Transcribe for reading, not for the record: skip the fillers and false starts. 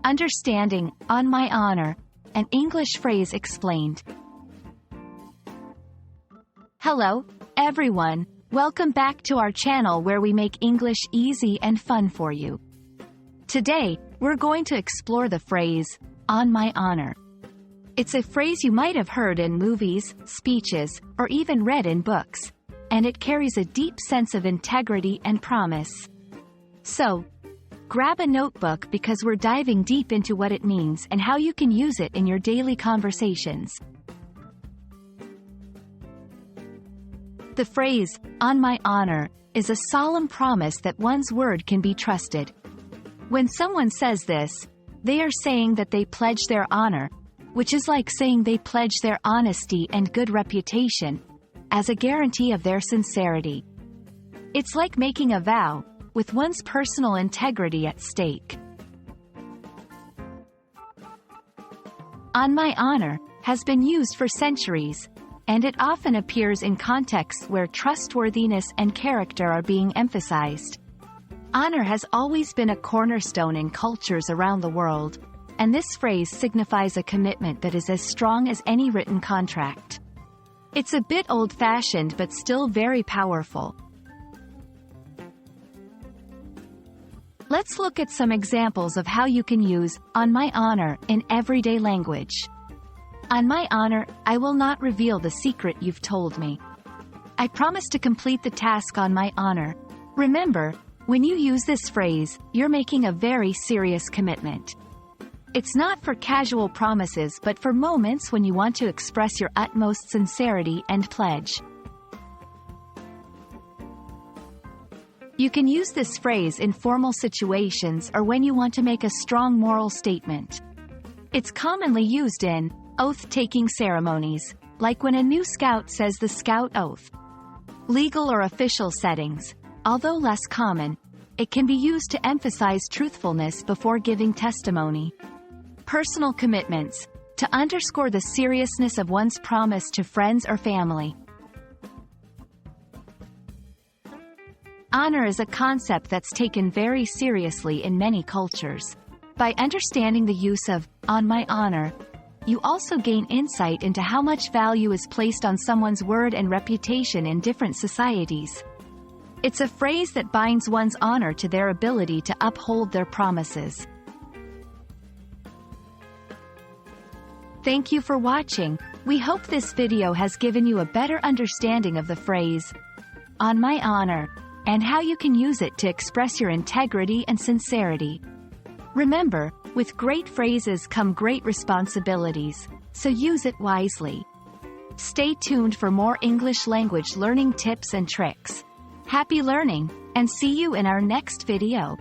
Understanding On My Honor, an English phrase explained. Hello, everyone. Welcome back to our channel where we make English easy and fun for you. Today, we're going to explore the phrase, on my honor. It's a phrase you might have heard in movies, speeches, or even read in books, and it carries a deep sense of integrity and promise. So, grab a notebook because we're diving deep into what it means and how you can use it in your daily conversations. The phrase, on my honor, is a solemn promise that one's word can be trusted. When someone says this, they are saying that they pledge their honor, which is like saying they pledge their honesty and good reputation, as a guarantee of their sincerity. It's like making a vow, with one's personal integrity at stake. On my honor has been used for centuries, and it often appears in contexts where trustworthiness and character are being emphasized. Honor has always been a cornerstone in cultures around the world, and this phrase signifies a commitment that is as strong as any written contract. It's a bit old-fashioned but still very powerful. Let's look at some examples of how you can use on my honor in everyday language. On my honor, I will not reveal the secret you've told me. I promise to complete the task on my honor. Remember, when you use this phrase, you're making a very serious commitment. It's not for casual promises but for moments when you want to express your utmost sincerity and pledge. You can use this phrase in formal situations or when you want to make a strong moral statement. It's commonly used in oath-taking ceremonies, like when a new scout says the scout oath. Legal or official settings, although less common, it can be used to emphasize truthfulness before giving testimony. Personal commitments, to underscore the seriousness of one's promise to friends or family. Honor is a concept that's taken very seriously in many cultures. By understanding the use of on my honor, you also gain insight into how much value is placed on someone's word and reputation in different societies. It's a phrase that binds one's honor to their ability to uphold their promises. Thank you for watching. We hope this video has given you a better understanding of the phrase, on my honor, and how you can use it to express your integrity and sincerity. Remember, with great phrases come great responsibilities, so use it wisely. Stay tuned for more English language learning tips and tricks. Happy learning, and see you in our next video.